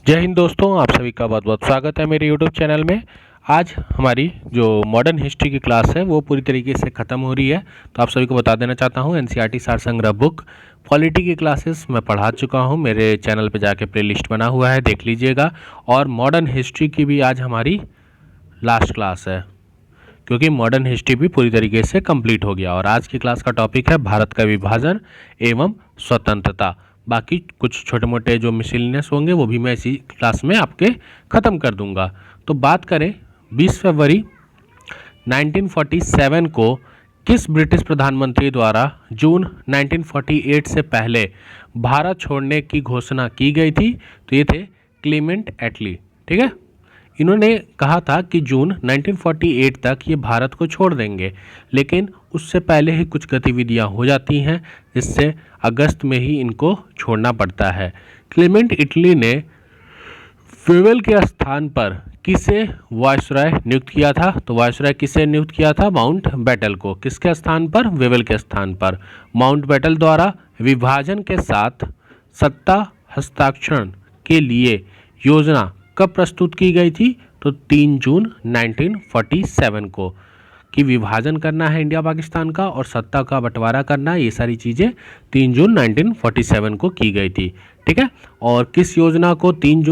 जय हिंद दोस्तों, आप सभी का बहुत बहुत स्वागत है मेरे यूट्यूब चैनल में। आज हमारी जो मॉडर्न हिस्ट्री की क्लास है वो पूरी तरीके से ख़त्म हो रही है। तो आप सभी को बता देना चाहता हूँ एनसीईआरटी सार संग्रह बुक पॉलिटी की क्लासेस मैं पढ़ा चुका हूँ। मेरे चैनल पे जाके प्लेलिस्ट बना हुआ है, देख लीजिएगा। और मॉडर्न हिस्ट्री की भी आज हमारी लास्ट क्लास है, क्योंकि मॉडर्न हिस्ट्री भी पूरी तरीके से कंप्लीट हो गया। और आज की क्लास का टॉपिक है भारत का विभाजन एवं स्वतंत्रता। बाकी कुछ छोटे मोटे जो मिसलिनियस होंगे वो भी मैं इसी क्लास में आपके ख़त्म कर दूंगा। तो बात करें 20 फरवरी 1947 को किस ब्रिटिश प्रधानमंत्री द्वारा जून 1948 से पहले भारत छोड़ने की घोषणा की गई थी? तो ये थे क्लेमेंट एटली। ठीक है, इन्होंने कहा था कि जून 1948 तक ये भारत को छोड़ देंगे, लेकिन उससे पहले ही कुछ गतिविधियां हो जाती हैं जिससे अगस्त में ही इनको छोड़ना पड़ता है। क्लेमेंट इटली ने वेवेल के स्थान पर किसे वायसराय नियुक्त किया था? तो वायसराय किसे नियुक्त किया था? माउंट बैटल को। किसके स्थान पर? वेवेल के स्थान पर। माउंट बैटल द्वारा विभाजन के साथ सत्ता हस्ताक्षर के लिए योजना कब प्रस्तुत की गई थी? तो 3 जून 1947 को, कि विभाजन करना है इंडिया पाकिस्तान का और सत्ता का बंटवारा करना है। ये सारी चीज़ें 3 जून 1947 को की गई थी। ठीक है, और किस योजना को 3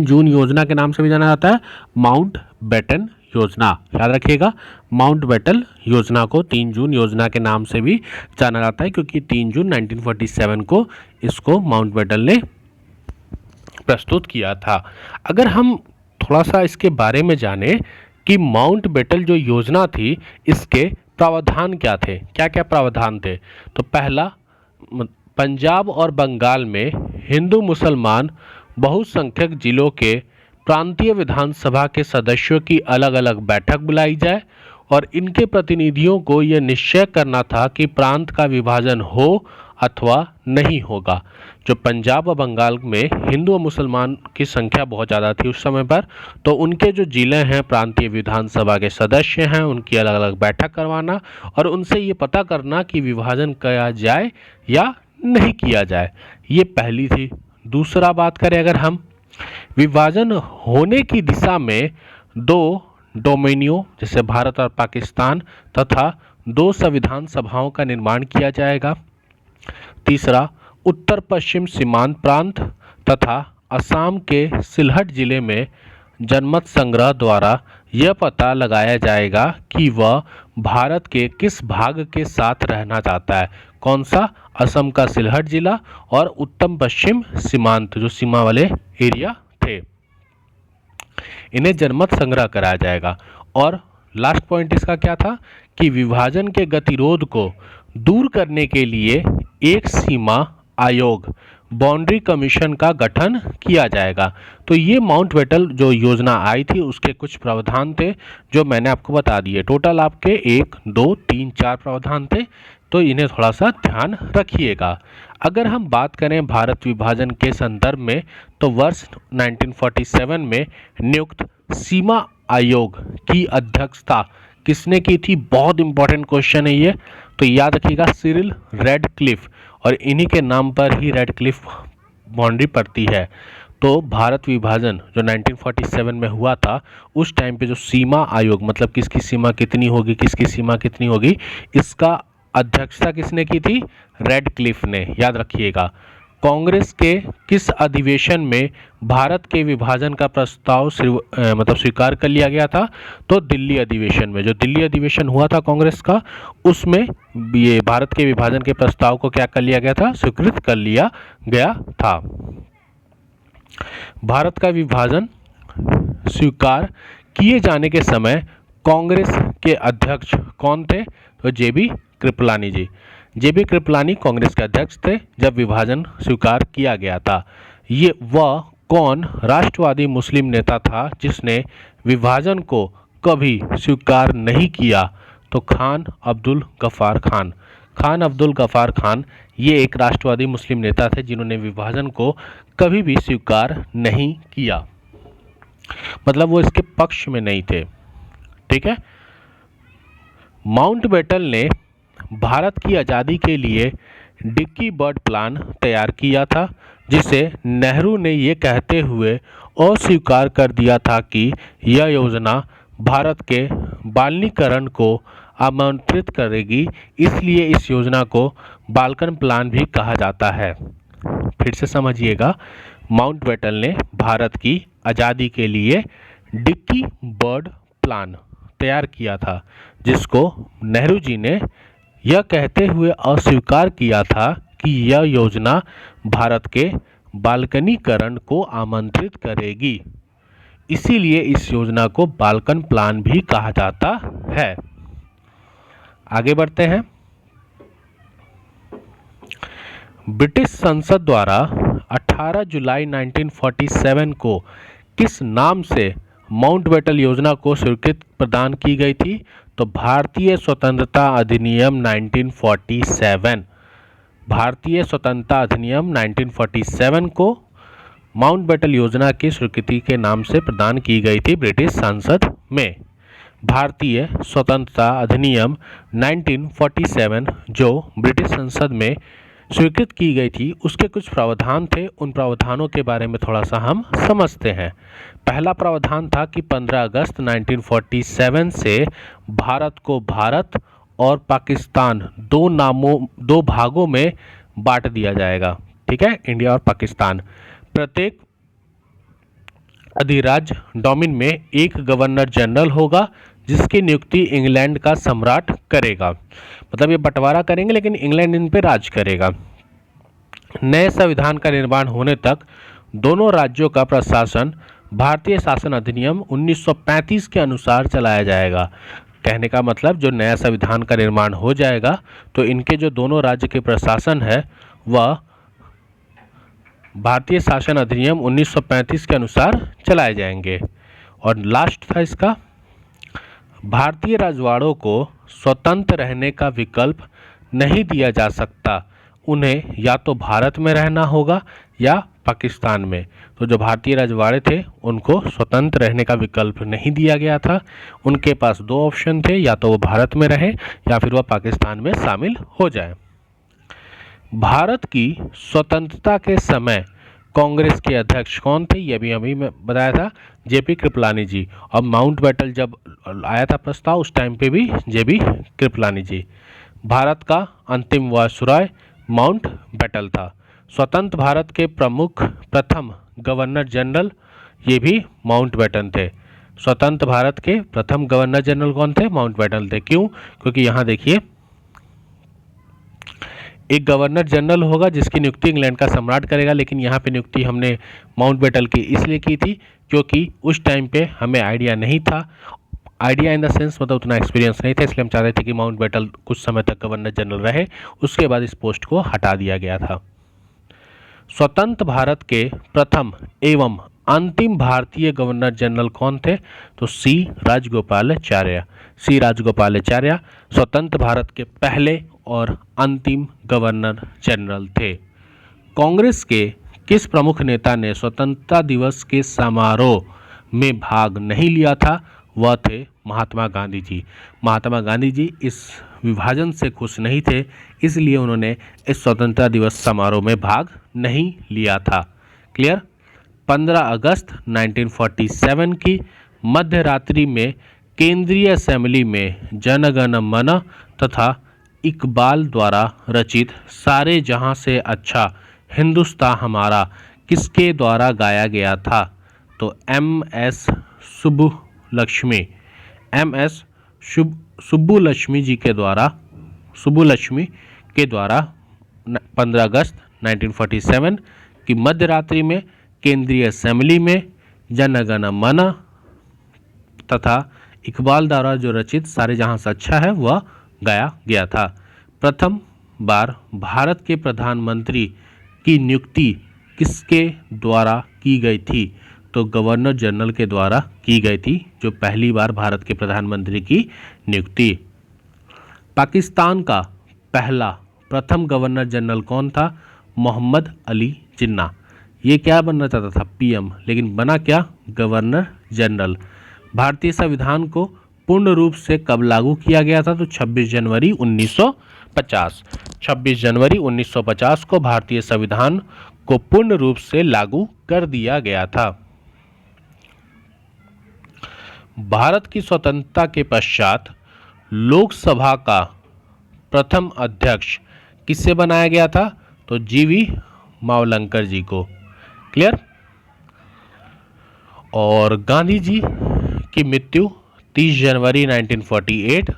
जून योजना के नाम से भी जाना जाता है? माउंट बैटन योजना। याद रखिएगा, माउंट बैटल योजना को 3 जून योजना के नाम से भी जाना जाता है, क्योंकि 3 जून 1947 को इसको माउंट बैटल ने प्रस्तुत किया था। अगर हम थोड़ा सा इसके बारे में जाने कि माउंट बैटल जो योजना थी इसके प्रावधान क्या थे, क्या क्या प्रावधान थे। तो पहला, पंजाब और बंगाल में हिंदू मुसलमान बहुसंख्यक जिलों के प्रांतीय विधानसभा के सदस्यों की अलग अलग बैठक बुलाई जाए और इनके प्रतिनिधियों को यह निश्चय करना था कि प्रांत का विभाजन हो अथवा नहीं होगा। जो पंजाब और बंगाल में हिंदू और मुसलमान की संख्या बहुत ज़्यादा थी उस समय पर, तो उनके जो जिले हैं, प्रांतीय विधानसभा के सदस्य हैं, उनकी अलग अलग बैठक करवाना और उनसे ये पता करना कि विभाजन किया जाए या नहीं किया जाए, ये पहली थी। दूसरा बात करें अगर हम, विभाजन होने की दिशा में 2 डोमेनियों जैसे भारत और पाकिस्तान तथा 2 संविधान सभाओं का निर्माण किया जाएगा। तीसरा, उत्तर पश्चिम सीमांत प्रांत तथा असम के सिलहट जिले में जनमत संग्रह द्वारा यह पता लगाया जाएगा कि वह भारत के किस भाग के साथ रहना चाहता है। कौन सा? असम का सिलहट जिला और उत्तर पश्चिम सीमांत जो सीमा वाले एरिया थे, इन्हें जनमत संग्रह कराया जाएगा। और लास्ट पॉइंट इसका क्या था कि विभाजन के गतिरोध को दूर करने के लिए एक सीमा आयोग, बाउंड्री कमीशन का गठन किया जाएगा। तो ये माउंट बैटल जो योजना आई थी उसके कुछ प्रावधान थे जो मैंने आपको बता दिए। टोटल आपके 1 2 3 4 प्रावधान थे, तो इन्हें थोड़ा सा ध्यान रखिएगा। अगर हम बात करें भारत विभाजन के संदर्भ में, तो वर्ष 1947 में नियुक्त सीमा आयोग की अध्यक्षता किसने की थी? बहुत इंपॉर्टेंट क्वेश्चन है ये, तो याद रखिएगा, सिरिल रेडक्लिफ। और इन्हीं के नाम पर ही रेडक्लिफ बाउंड्री पड़ती है। तो भारत विभाजन जो 1947 में हुआ था उस टाइम पे जो सीमा आयोग, मतलब किसकी सीमा कितनी होगी, किसकी सीमा कितनी होगी, इसका अध्यक्षता किसने की थी? रेडक्लिफ ने। याद रखिएगा। कांग्रेस के किस अधिवेशन में भारत के विभाजन का प्रस्ताव स्वीकार कर लिया गया था? तो दिल्ली अधिवेशन में। जो दिल्ली अधिवेशन हुआ था कांग्रेस का, उसमें ये भारत के विभाजन के प्रस्ताव को क्या कर लिया गया था? स्वीकृत कर लिया गया था। भारत का विभाजन स्वीकार किए जाने के समय कांग्रेस के अध्यक्ष कौन थे? तो जेबी कृपलानी जी। जेबी कृपलानी कांग्रेस के अध्यक्ष थे जब विभाजन स्वीकार किया गया था। ये वह कौन राष्ट्रवादी मुस्लिम नेता था जिसने विभाजन को कभी स्वीकार नहीं किया? तो खान अब्दुल गफ्फार खान। खान अब्दुल गफ्फार खान ये एक राष्ट्रवादी मुस्लिम नेता थे जिन्होंने विभाजन को कभी भी स्वीकार नहीं किया, मतलब वो इसके पक्ष में नहीं थे। ठीक है, माउंट बैटल ने भारत की आज़ादी के लिए डिक्की बर्ड प्लान तैयार किया था। जिसे नेहरू ने ये कहते हुए अस्वीकार कर दिया था कि यह योजना भारत के बालनीकरण को आमंत्रित करेगी, इसलिए इस योजना को बाल्कन प्लान भी कहा जाता है। फिर से समझिएगा, माउंटबेटन ने भारत की आज़ादी के लिए डिक्की बर्ड प्लान तैयार किया था, जिसको नेहरू जी ने यह कहते हुए अस्वीकार किया था कि यह योजना भारत के बाल्कनीकरण को आमंत्रित करेगी, इसीलिए इस योजना को बाल्कन प्लान भी कहा जाता है। आगे बढ़ते हैं। ब्रिटिश संसद द्वारा 18 जुलाई 1947 को किस नाम से माउंटबेटन योजना को स्वीकृति प्रदान की गई थी? तो भारतीय स्वतंत्रता अधिनियम 1947। भारतीय स्वतंत्रता अधिनियम 1947 को माउंटबेटन योजना की स्वीकृति के नाम से प्रदान की गई थी ब्रिटिश संसद में। भारतीय स्वतंत्रता अधिनियम 1947 जो ब्रिटिश संसद में स्वीकृत की गई थी, उसके कुछ प्रावधान थे। उन प्रावधानों के बारे में थोड़ा सा हम समझते हैं। पहला प्रावधान था कि 15 अगस्त 1947 से भारत को भारत और पाकिस्तान दो भागों में बांट दिया जाएगा। ठीक है, इंडिया और पाकिस्तान। प्रत्येक अधिराज्य डोमेन में एक गवर्नर जनरल होगा, जिसकी नियुक्ति इंग्लैंड का सम्राट करेगा। मतलब ये बंटवारा करेंगे, लेकिन इंग्लैंड इन पे राज करेगा। नए संविधान का निर्माण होने तक दोनों राज्यों का प्रशासन भारतीय शासन अधिनियम 1935 के अनुसार चलाया जाएगा। कहने का मतलब, जो नया संविधान का निर्माण हो जाएगा तो इनके जो दोनों राज्य के प्रशासन है वह भारतीय शासन अधिनियम 1935 के अनुसार चलाए जाएंगे। और लास्ट था इसका, भारतीय राजवाड़ों को स्वतंत्र रहने का विकल्प नहीं दिया जा सकता। उन्हें या तो भारत में रहना होगा या पाकिस्तान में। तो जो भारतीय राजवाड़े थे उनको स्वतंत्र रहने का विकल्प नहीं दिया गया था। उनके पास दो ऑप्शन थे, या तो वो भारत में रहे या फिर वह पाकिस्तान में शामिल हो जाए। भारत की स्वतंत्रता के समय कांग्रेस के अध्यक्ष कौन थे? ये भी अभी मैं बताया था, जेपी कृपलानी जी। और माउंटबेटन जब आया था प्रस्ताव, उस टाइम पे भी जेपी कृपलानी जी। भारत का अंतिम वायसराय माउंटबेटन था। स्वतंत्र भारत के प्रमुख प्रथम गवर्नर जनरल ये भी माउंटबेटन थे। स्वतंत्र भारत के प्रथम गवर्नर जनरल कौन थे? माउंटबेटन थे। क्यों? क्योंकि यहाँ देखिए, एक गवर्नर जनरल होगा जिसकी नियुक्ति इंग्लैंड का सम्राट करेगा, लेकिन यहाँ पे नियुक्ति हमने माउंटबेटन की इसलिए की थी क्योंकि उस टाइम पे हमें आइडिया नहीं था, आइडिया इन द सेंस मतलब उतना एक्सपीरियंस नहीं था, इसलिए हम चाहते थे कि माउंटबेटन कुछ समय तक गवर्नर जनरल रहे। उसके बाद इस पोस्ट को हटा दिया गया था। स्वतंत्र भारत के प्रथम एवं अंतिम भारतीय गवर्नर जनरल कौन थे? तो सी राजगोपालाचार्य। सी राजगोपालाचार्य स्वतंत्र भारत के पहले और अंतिम गवर्नर जनरल थे। कांग्रेस के किस प्रमुख नेता ने स्वतंत्रता दिवस के समारोह में भाग नहीं लिया था? वह थे महात्मा गांधी जी। महात्मा गांधी जी इस विभाजन से खुश नहीं थे, इसलिए उन्होंने इस स्वतंत्रता दिवस समारोह में भाग नहीं लिया था। क्लियर? 15 अगस्त 1947 की मध्य रात्रि में केंद्रीय असेंबली में जन गण मन तथा इकबाल द्वारा रचित सारे जहां से अच्छा हिंदुस्तान हमारा किसके द्वारा गाया गया था? तो एम.एस. सुब्बुलक्ष्मी जी के द्वारा 15 अगस्त 1947 की मध्य रात्रि में केंद्रीय असेंबली में जन गण मन तथा इकबाल द्वारा जो रचित सारे जहां से अच्छा है वह गाया गया था। प्रथम बार भारत के प्रधानमंत्री की नियुक्ति किसके द्वारा की गई थी? तो गवर्नर जनरल के द्वारा की गई थी, जो पहली बार भारत के प्रधानमंत्री की नियुक्ति। पाकिस्तान का पहला प्रथम गवर्नर जनरल कौन था? मोहम्मद अली जिन्ना। ये क्या बनना चाहता था? पीएम, लेकिन बना क्या? Governor general. भारतीय संविधान को पूर्ण रूप से कब लागू किया गया था? तो 26 जनवरी 1950। 26 जनवरी 1950 को भारतीय संविधान को पूर्ण रूप से लागू कर दिया गया था। भारत की स्वतंत्रता के पश्चात लोकसभा का प्रथम अध्यक्ष किससे बनाया गया था? तो जीवी मावलंकर जी को। क्लियर। और गांधी जी की मृत्यु 30 जनवरी 1948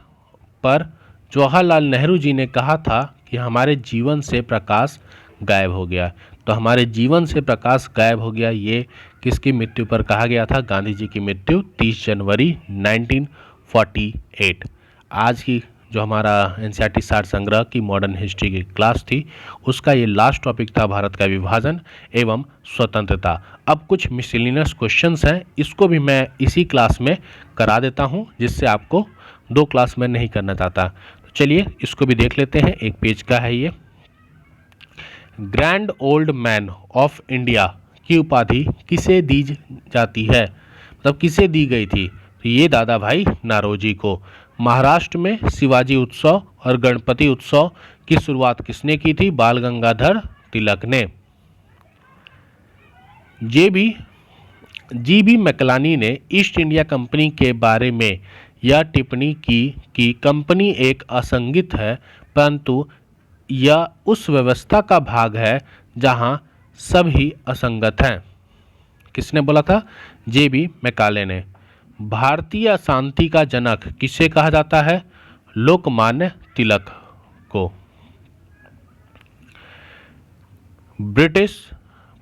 पर जवाहरलाल नेहरू जी ने कहा था कि हमारे जीवन से प्रकाश गायब हो गया। तो हमारे जीवन से प्रकाश गायब हो गया, ये किसकी मृत्यु पर कहा गया था? गांधी जी की मृत्यु 30 जनवरी 1948। आज की जो हमारा एनसीईआरटी सार संग्रह की मॉडर्न हिस्ट्री की क्लास थी, उसका ये लास्ट टॉपिक था, भारत का विभाजन एवं स्वतंत्रता। अब कुछ मिसलिनियस क्वेश्चंस हैं, इसको भी मैं इसी क्लास में करा देता हूं, जिससे आपको 2 क्लास में नहीं करना चाहता। तो चलिए इसको भी देख लेते हैं। एक पेज का है ये। Grand old man of India की उपाधि किसे दी जाती है, मतलब किसे दी गई थी? तो ये दादा भाई नारोजी को। महाराष्ट्र में शिवाजी उत्सव और गणपति उत्सव की शुरुआत किसने की थी? बाल गंगाधर तिलक ने। जी बी मैकलानी ने ईस्ट इंडिया कंपनी के बारे में यह टिप्पणी की कि कंपनी एक असंगठित है, परंतु यह उस व्यवस्था का भाग है जहां सभी असंगत हैं। किसने बोला था? जे बी मैकाले ने। भारतीय शांति का जनक किसे कहा जाता है? लोकमान्य तिलक को। ब्रिटिश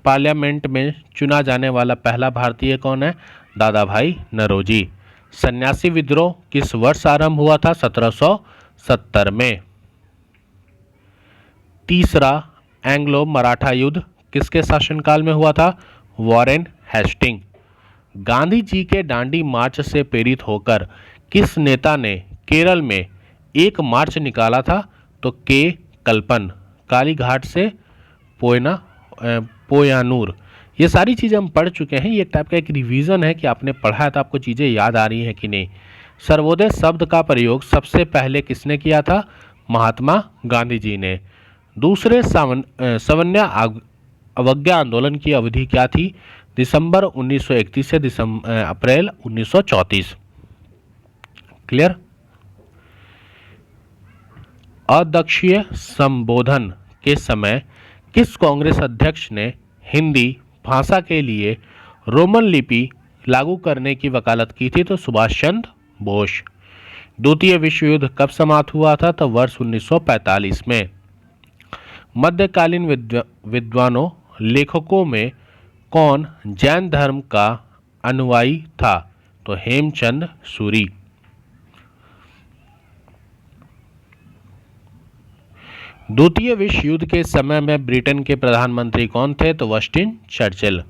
पार्लियामेंट में चुना जाने वाला पहला भारतीय कौन है? दादा भाई नौरोजी। सन्यासी विद्रोह किस वर्ष आरंभ हुआ था? 1770 में। तीसरा एंग्लो मराठा युद्ध किसके शासनकाल में हुआ था? Warren Hasting. गांधी जी के दांडी मार्च से प्रेरित होकर किस नेता ने केरल में एक मार्च निकाला था? तो के कल्पन। कालीघाट से पोयानूर। ये सारी चीज़ें हम पढ़ चुके हैं, ये एक टाइप का एक रिवीजन है कि आपने पढ़ा है तो आपको चीज़ें याद आ रही हैं कि नहीं। सर्वोदय शब्द का प्रयोग सबसे पहले किसने किया था? महात्मा गांधी जी ने। दूसरे सवर्ण अवज्ञा आंदोलन की अवधि क्या थी? दिसंबर 1931 से अप्रैल 1934। क्लियर। अध्यक्षीय संबोधन के समय किस कांग्रेस अध्यक्ष ने हिंदी भाषा के लिए रोमन लिपि लागू करने की वकालत की थी? तो सुभाष चंद्र बोस। द्वितीय विश्व युद्ध कब समाप्त हुआ था? तो वर्ष 1945 में। मध्यकालीन विद्वानों लेखकों में कौन जैन धर्म का अनुयायी था? तो हेमचंद सूरी। द्वितीय विश्व युद्ध के समय में ब्रिटेन के प्रधानमंत्री कौन थे? तो विंस्टन चर्चिल।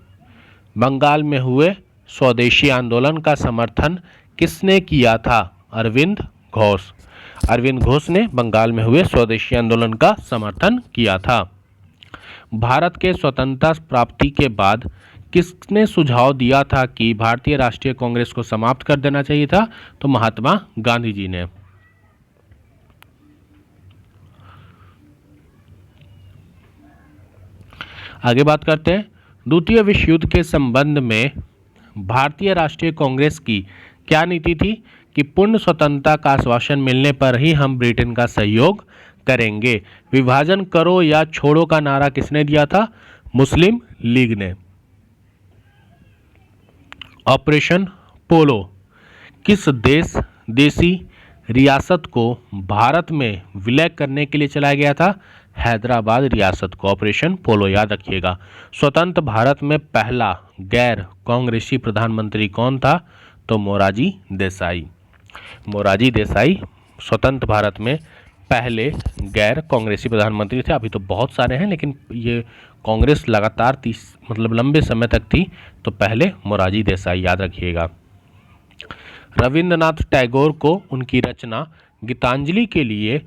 बंगाल में हुए स्वदेशी आंदोलन का समर्थन किसने किया था? अरविंद घोष। अरविंद घोष ने बंगाल में हुए स्वदेशी आंदोलन का समर्थन किया था। भारत के स्वतंत्रता प्राप्ति के बाद किसने सुझाव दिया था कि भारतीय राष्ट्रीय कांग्रेस को समाप्त कर देना चाहिए था? तो महात्मा गांधी जी ने। आगे बात करते हैं। द्वितीय विश्व युद्ध के संबंध में भारतीय राष्ट्रीय कांग्रेस की क्या नीति थी? कि पूर्ण स्वतंत्रता का आश्वासन मिलने पर ही हम ब्रिटेन का सहयोग करेंगे। विभाजन करो या छोड़ो का नारा किसने दिया था? मुस्लिम लीग ने। ऑपरेशन पोलो किस देसी रियासत को भारत में विलय करने के लिए चलाया गया था? हैदराबाद रियासत को। ऑपरेशन पोलो याद रखिएगा। स्वतंत्र भारत में पहला गैर कांग्रेसी प्रधानमंत्री कौन था? तो मोरारजी देसाई। मोरारजी देसाई स्वतंत्र भारत में पहले गैर कांग्रेसी प्रधानमंत्री थे। अभी तो बहुत सारे हैं, लेकिन ये कांग्रेस लगातार लंबे समय तक थी, तो पहले मोरारजी देसाई याद रखिएगा। रविंद्रनाथ टैगोर को उनकी रचना गीतांजलि के लिए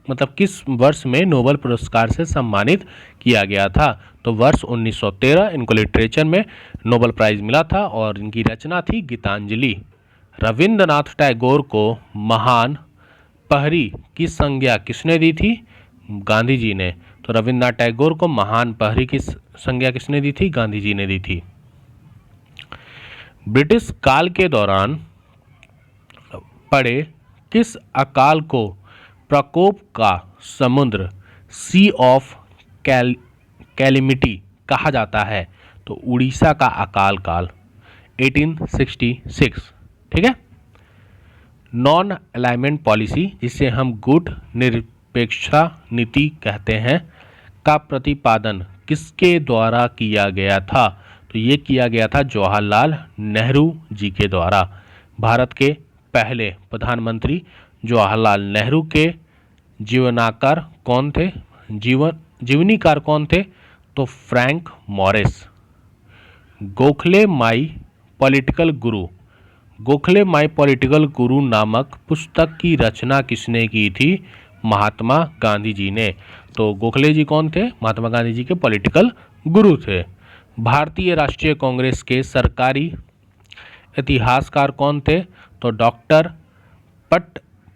किस वर्ष में नोबेल पुरस्कार से सम्मानित किया गया था? तो वर्ष 1913 इनको लिटरेचर में नोबेल प्राइज मिला था और इनकी रचना थी गीतांजलि। रविंद्रनाथ टैगोर को महान प्रहरी की संज्ञा किसने दी थी? गांधी जी ने। तो रविन्द्रनाथ टैगोर को महान प्रहरी की संज्ञा किसने दी थी? गांधी जी ने दी थी। ब्रिटिश काल के दौरान पड़े किस अकाल को प्रकोप का समुद्र सी ऑफ कैलिमिटी कहा जाता है? तो उड़ीसा का अकाल काल 1866। ठीक है। नॉन अलाइनमेंट पॉलिसी, जिसे हम गुट निरपेक्षता नीति कहते हैं, का प्रतिपादन किसके द्वारा किया गया था? तो ये किया गया था जवाहरलाल नेहरू जी के द्वारा। भारत के पहले प्रधानमंत्री जवाहरलाल नेहरू के जीवनाकार कौन थे? जीवनीकार कौन थे? तो Frank Morris. Gokhale my political Guru, Gokhale my political गुरु नामक पुस्तक की रचना किसने की थी? महात्मा गांधी जी ने। तो गोखले जी कौन थे? महात्मा गांधी जी के पॉलिटिकल गुरु थे। भारतीय राष्ट्रीय कांग्रेस के सरकारी इतिहासकार कौन थे? तो डॉक्टर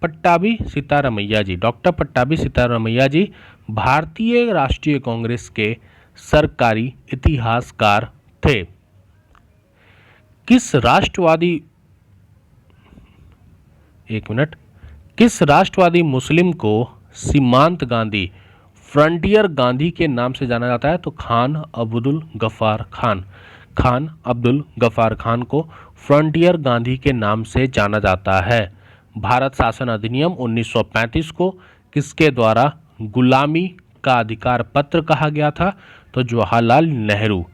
पट्टाभी सीतारामैया जी। डॉक्टर पट्टाभी सीतारामैया जी भारतीय राष्ट्रीय कांग्रेस के सरकारी इतिहासकार थे। किस राष्ट्रवादी मुस्लिम को सीमांत गांधी, फ्रंटियर गांधी के नाम से जाना जाता है? तो खान अब्दुल गफ्फार खान। खान अब्दुल गफ्फार खान को फ्रंटियर गांधी के नाम से जाना जाता है। भारत शासन अधिनियम 1935 को किसके द्वारा गुलामी का अधिकार पत्र कहा गया था? तो जवाहरलाल नेहरू।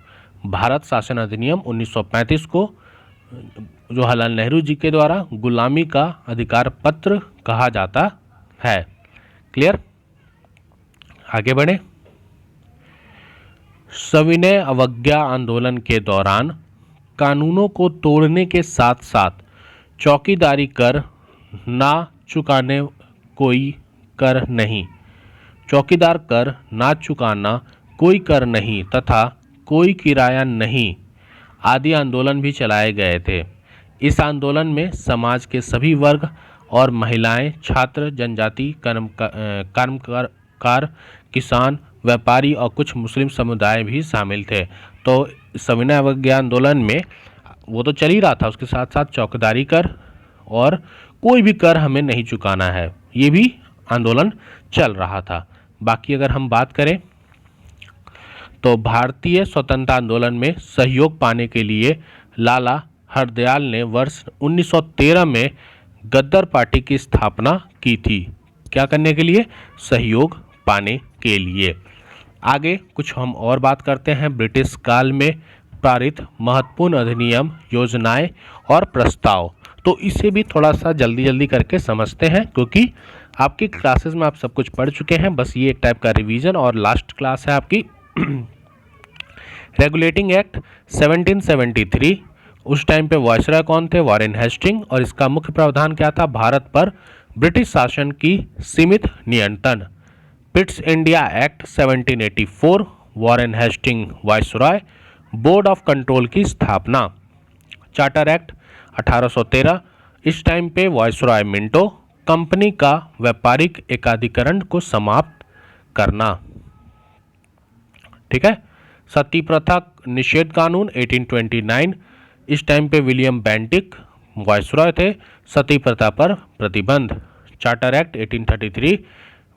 भारत शासन अधिनियम 1935 को जवाहरलाल नेहरू जी के द्वारा गुलामी का अधिकार पत्र कहा जाता है। क्लियर? आगे बढ़े। सविनय अवज्ञा आंदोलन के दौरान कानूनों को तोड़ने के साथ साथ चौकीदारी कर ना चुकाने कोई कर नहीं, चौकीदार कर ना चुकाना कोई कर नहीं तथा कोई किराया नहीं आदि आंदोलन भी चलाए गए थे। इस आंदोलन में समाज के सभी वर्ग और महिलाएं, छात्र, जनजाति, कर्मकार, किसान, व्यापारी और कुछ मुस्लिम समुदाय भी शामिल थे। तो सविनय अवज्ञा आंदोलन में वो तो चल ही रहा था, उसके साथ साथ चौकीदारी कर और कोई भी कर हमें नहीं चुकाना है, ये भी आंदोलन चल रहा था। बाकी अगर हम बात करें तो भारतीय स्वतंत्रता आंदोलन में सहयोग पाने के लिए लाला हरदयाल ने वर्ष 1913 में गद्दर पार्टी की स्थापना की थी। क्या करने के लिए? सहयोग पाने के लिए। आगे कुछ हम और बात करते हैं ब्रिटिश काल में पारित महत्वपूर्ण अधिनियम, योजनाएं और प्रस्ताव। तो इसे भी थोड़ा सा जल्दी करके समझते हैं, क्योंकि आपकी क्लासेस में आप सब कुछ पढ़ चुके हैं। बस ये एक टाइप का रिवीजन और लास्ट क्लास है आपकी। रेगुलेटिंग एक्ट 1773, उस टाइम पे वायसराय कौन थे? Warren Hasting. और इसका मुख्य प्रावधान क्या था? भारत पर ब्रिटिश शासन की सीमित नियंत्रण। Pitt's India Act 1784, Warren Hasting viceroy. Board of control की स्थापना। चार्टर एक्ट 1813, इस टाइम पे वायसराय मिंटो। कंपनी का व्यापारिक एकाधिकरण को समाप्त करना। ठीक है। सती प्रथा निषेध कानून 1829, इस टाइम पे विलियम बेंटिक वायसराय थे। सती प्रथा पर प्रतिबंध। Charter act 1833,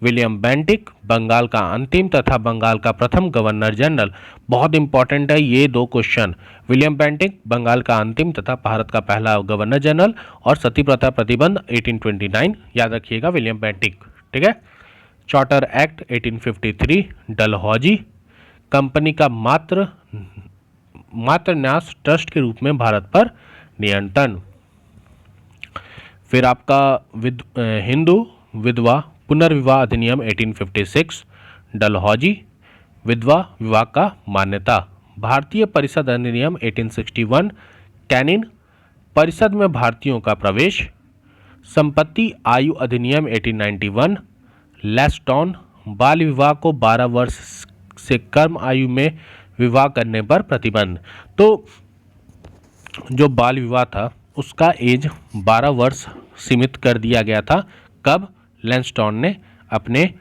William Bentinck Bengal का अंतिम तथा बंगाल का प्रथम गवर्नर जनरल। बहुत इंपॉर्टेंट है ये दो क्वेश्चन। विलियम बेंटिक बंगाल का अंतिम तथा भारत का पहला गवर्नर जनरल, और सती प्रथा प्रतिबंध 1829, याद रखिएगा विलियम बेंटिक। ठीक है। चार्टर एक्ट 1853, डलहौजी कंपनी का मात्र न्यास ट्रस्ट के रूप में भारत पर नियंत्रण। फिर आपका हिंदू विधवा पुनर्विवाह अधिनियम 1856, डलहौजी विधवा विवाह का मान्यता। भारतीय परिषद अधिनियम 1861, कैनिन परिषद में भारतीयों का प्रवेश। संपत्ति आयु अधिनियम 1891, लेस्टॉन बाल विवाह को 12 वर्ष से कम आयु में विवाह करने पर प्रतिबंध। तो जो बाल विवाह था उसका एज 12 वर्ष सीमित कर दिया गया था। कब? लेस्टॉन ने अपने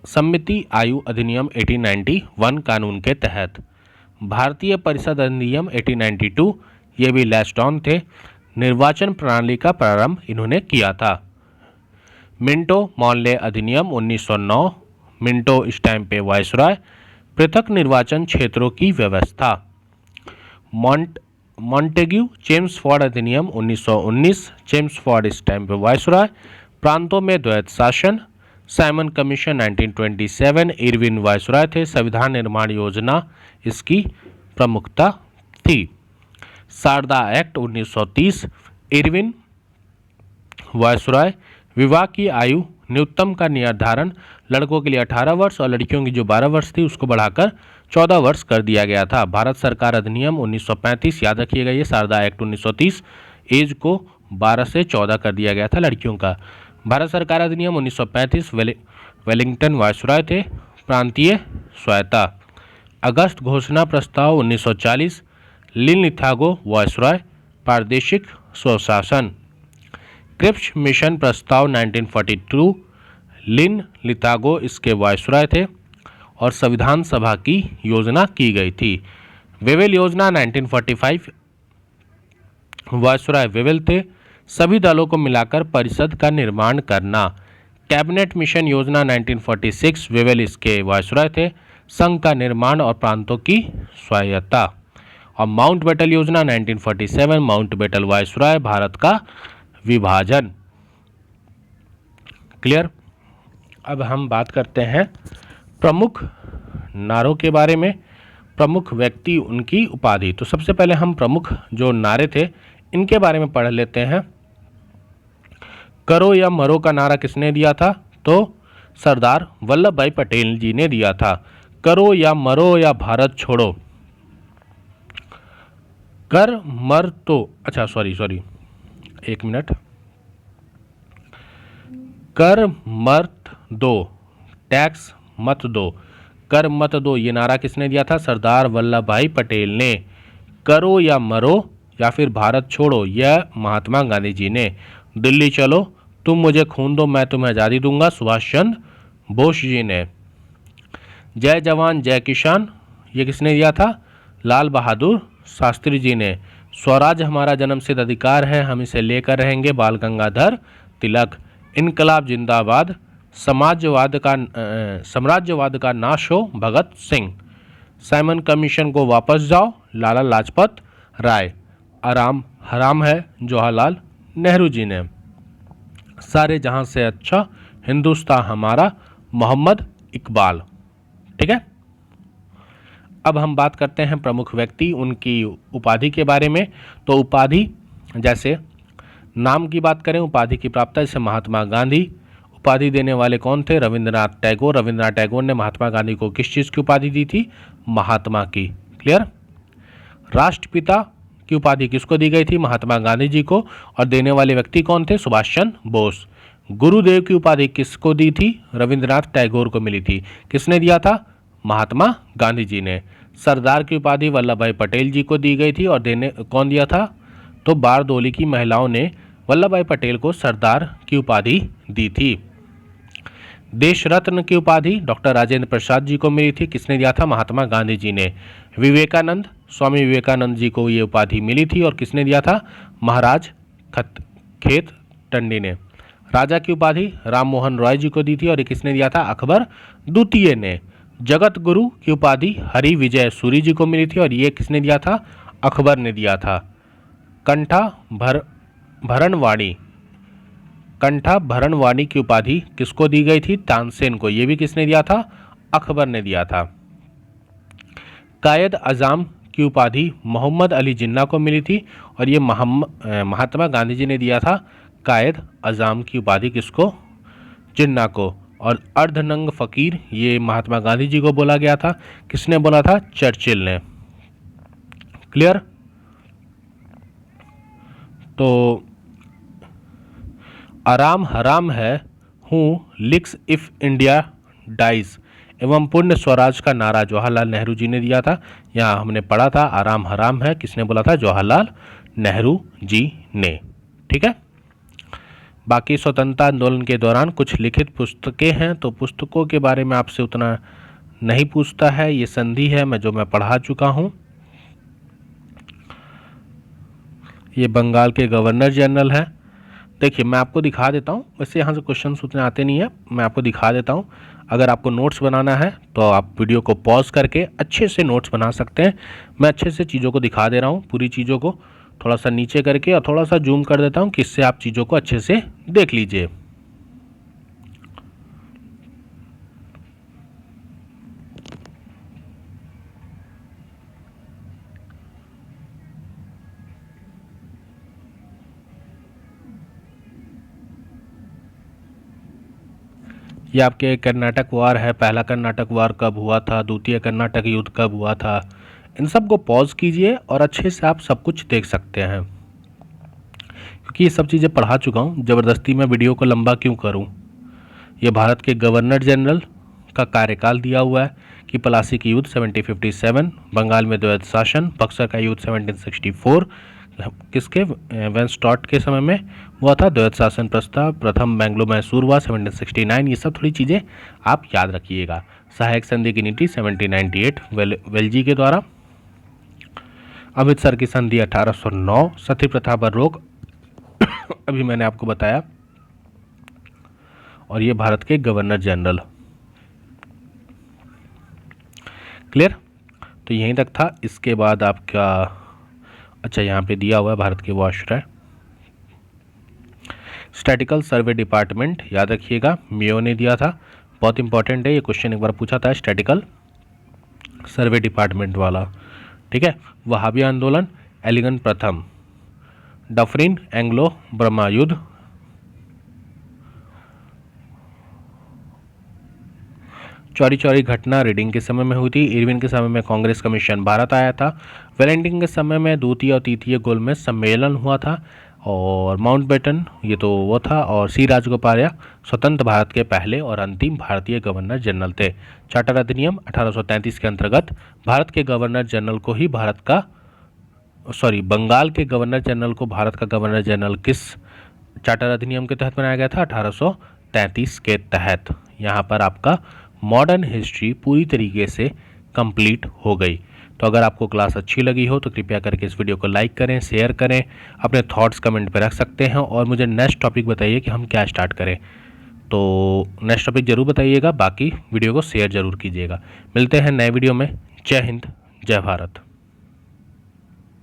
सम्मति आयु अधिनियम 1891 कानून के तहत। भारतीय परिषद अधिनियम 1892, ये भी लास्ट ऑन थे। निर्वाचन प्रणाली का प्रारंभ इन्होंने किया था। मिंटो मॉर्ले अधिनियम 1909, मिंटो इस टाइम पे वायसराय। पृथक निर्वाचन क्षेत्रों की व्यवस्था। मॉन्टेग्यू चेम्सफोर्ड अधिनियम 1919, चेम्सफोर्ड इस टाइम पे वायसराय। प्रांतों में द्वैत शासन। साइमन कमीशन 1927, इरविन वायसराय थे। संविधान निर्माण योजना इसकी प्रमुखता थी। Sharda act 1930, Irwin viceroy. विवाह की आयु न्यूनतम का निर्धारण लड़कों के लिए 18 वर्ष और लड़कियों की जो 12 वर्ष थी उसको बढ़ाकर 14 वर्ष कर दिया गया था। भारत सरकार अधिनियम 1935, याद रखिएगा ये शारदा एक्ट 1930, एज को 12 से 14 कर दिया गया था लड़कियों का। भारत सरकार अधिनियम 1935, वेलिंगटन वायसराय थे। प्रांतीय स्वायत्ता। अगस्त घोषणा प्रस्ताव 1940, लिन लिथागो वायसराय। प्रादेशिक स्वशासन। क्रिप्स मिशन प्रस्ताव 1942, लिन लिथागो इसके वायसराय थे और संविधान सभा की योजना की गई थी। वेवेल योजना 1945, वायसराय वेवेल थे। सभी दलों को मिलाकर परिषद का निर्माण करना। कैबिनेट मिशन योजना 1946, वेवेल इसके वायसराय थे। संघ का निर्माण और प्रांतों की स्वायत्ता। और माउंट बेटल योजना 1947, माउंट बेटल वायसराय। भारत का विभाजन। क्लियर। अब हम बात करते हैं प्रमुख नारों के बारे में, प्रमुख व्यक्ति, उनकी उपाधि। तो सबसे पहले हम प्रमुख जो नारे थे इनके बारे में पढ़ लेते हैं। करो या मरो का नारा किसने दिया था? तो सरदार वल्लभ भाई पटेल जी ने दिया था। करो या मरो या भारत छोड़ो। कर मर तो, अच्छा सॉरी एक मिनट। कर मत दो, टैक्स मत दो, कर मत दो, ये नारा किसने दिया था? सरदार वल्लभ भाई पटेल ने। करो या मरो या फिर भारत छोड़ो, यह महात्मा गांधी जी ने। दिल्ली चलो, तुम मुझे खून दो मैं तुम्हें आज़ादी दूंगा, सुभाष चंद्र बोस जी ने। जय जवान जय किसान, ये किसने दिया था? लाल बहादुर शास्त्री जी ने। स्वराज हमारा जन्मसिद्ध अधिकार है, हम इसे लेकर रहेंगे, बाल गंगाधर तिलक। इनकलाब जिंदाबाद, साम्राज्यवाद का नाश हो, भगत सिंह। साइमन कमीशन को वापस जाओ, लाला लाजपत राय। आराम हराम है, जवाहरलाल नेहरू जी ने। सारे जहां से अच्छा हिंदुस्तान हमारा, मोहम्मद इकबाल। ठीक है। अब हम बात करते हैं प्रमुख व्यक्ति, उनकी उपाधि के बारे में। तो उपाधि, जैसे नाम की बात करें, उपाधि की प्राप्ति, जैसे महात्मा गांधी। उपाधि देने वाले कौन थे? रविंद्रनाथ टैगोर। रविंद्रनाथ टैगोर ने महात्मा गांधी को किस चीज़ की उपाधि दी थी? महात्मा की। क्लियर। राष्ट्रपिता की उपाधि किसको दी गई थी? महात्मा गांधी जी को। और देने वाले व्यक्ति कौन थे? सुभाष चंद्र बोस। गुरुदेव की उपाधि किसको दी थी? रविंद्रनाथ टैगोर को मिली थी। किसने दिया था? महात्मा गांधी जी ने। सरदार की उपाधि वल्लभ भाई पटेल जी को दी गई थी और देने कौन दिया था? तो बारदोली की महिलाओं ने वल्लभ भाई पटेल को सरदार की उपाधि दी थी। देश रत्न की उपाधि डॉक्टर राजेंद्र प्रसाद जी को मिली थी। किसने दिया था? महात्मा गांधी जी ने। विवेकानंद, स्वामी विवेकानंद जी को ये उपाधि मिली थी और किसने दिया था? महाराज खेत टंडी ने। राजा की उपाधि राम मोहन रॉय जी को दी थी और ये किसने दिया था? अकबर द्वितीय ने। जगत गुरु की उपाधि हरि विजय सूरी जी को मिली थी और ये किसने दिया था? अकबर ने दिया था। कंठा भरणवाणी की उपाधि किसको दी गई थी? तानसेन को। ये भी किसने दिया था? अकबर ने दिया था। कायद आज़म की उपाधि मोहम्मद अली जिन्ना को मिली थी और ये महात्मा गांधी जी ने दिया था कायद आज़म की उपाधि किसको? जिन्ना को। और अर्धनंग फकीर, ये महात्मा गांधी जी को बोला गया था। किसने बोला था? चर्चिल ने। क्लियर। तो आराम हराम है हूँ लिक्स इफ इंडिया डाइज एवं पूर्ण स्वराज का नारा जवाहरलाल नेहरू जी ने दिया था। यहाँ हमने पढ़ा था आराम हराम है, किसने बोला था? जवाहरलाल नेहरू जी ने। ठीक है। बाकी स्वतंत्रता आंदोलन के दौरान कुछ लिखित पुस्तकें हैं, तो पुस्तकों के बारे में आपसे उतना नहीं पूछता है। ये संधि है मैं पढ़ा चुका हूँ। ये बंगाल के गवर्नर जनरल हैं। देखिए मैं आपको दिखा देता हूँ, वैसे यहाँ से क्वेश्चन उतने आते नहीं है, मैं आपको दिखा देता हूँ। अगर आपको नोट्स बनाना है तो आप वीडियो को पॉज करके अच्छे से नोट्स बना सकते हैं। मैं अच्छे से चीज़ों को दिखा दे रहा हूँ, पूरी चीज़ों को थोड़ा सा नीचे करके और थोड़ा सा जूम कर देता हूँ, किससे आप चीज़ों को अच्छे से देख लीजिए। ये आपके कर्नाटक वार है। पहला कर्नाटक वार कब हुआ था, द्वितीय कर्नाटक युद्ध कब हुआ था, इन सब को पॉज कीजिए और अच्छे से आप सब कुछ देख सकते हैं, क्योंकि ये सब चीज़ें पढ़ा चुका हूँ। ज़बरदस्ती मैं वीडियो को लंबा क्यों करूँ। ये भारत के गवर्नर जनरल का कार्यकाल दिया हुआ है कि प्लासी की युद्ध 1757, बंगाल में द्वैध शासन, बक्सर का युद्ध 1764, किसके वेंस्टॉट के समय में हुआ था, द्वैध शासन प्रस्ताव, प्रथम बैंगलो मैसूर हुआ 1769। ये सब थोड़ी चीज़ें आप याद रखिएगा। सहायक संधि की नीति 1798 वेल्जी के द्वारा। अमृतसर की संधि 1809। सती प्रथा पर रोक अभी मैंने आपको बताया। और ये भारत के गवर्नर जनरल। क्लियर, तो यहीं तक था। इसके बाद आपका अच्छा यहाँ पे दिया हुआ है भारत के वो आश्रय। स्टैटिकल सर्वे डिपार्टमेंट याद रखिएगा, मियो ने दिया था, बहुत इंपॉर्टेंट है ये क्वेश्चन, एक बार पूछा था स्टैटिकल सर्वे डिपार्टमेंट वाला। ठीक है। वहाबी आंदोलन, एलिगन प्रथम, डफरिन, एंग्लो बर्मा युद्ध, चौरी चौरी घटना रीडिंग के समय में हुई थी। इरविन के समय में कांग्रेस कमीशन भारत आया था। वेलेंटिन के समय में द्वितीय और तृतीय गोलमेज सम्मेलन हुआ था। और माउंटबेटन ये तो वो था। और सी राजगोपाल स्वतंत्र भारत के पहले और अंतिम भारतीय गवर्नर जनरल थे। चार्टर अधिनियम 1833 के अंतर्गत भारत के गवर्नर जनरल को ही बंगाल के गवर्नर जनरल को भारत का गवर्नर जनरल किस चार्टर अधिनियम के तहत बनाया गया था, 1833 के तहत। यहाँ पर आपका मॉडर्न हिस्ट्री पूरी तरीके से कंप्लीट हो गई। तो अगर आपको क्लास अच्छी लगी हो तो कृपया करके इस वीडियो को लाइक करें, शेयर करें, अपने थॉट्स कमेंट पे रख सकते हैं और मुझे नेक्स्ट टॉपिक बताइए कि हम क्या स्टार्ट करें। तो नेक्स्ट टॉपिक ज़रूर बताइएगा, बाकी वीडियो को शेयर ज़रूर कीजिएगा। मिलते हैं नए वीडियो में। जय हिंद, जय भारत।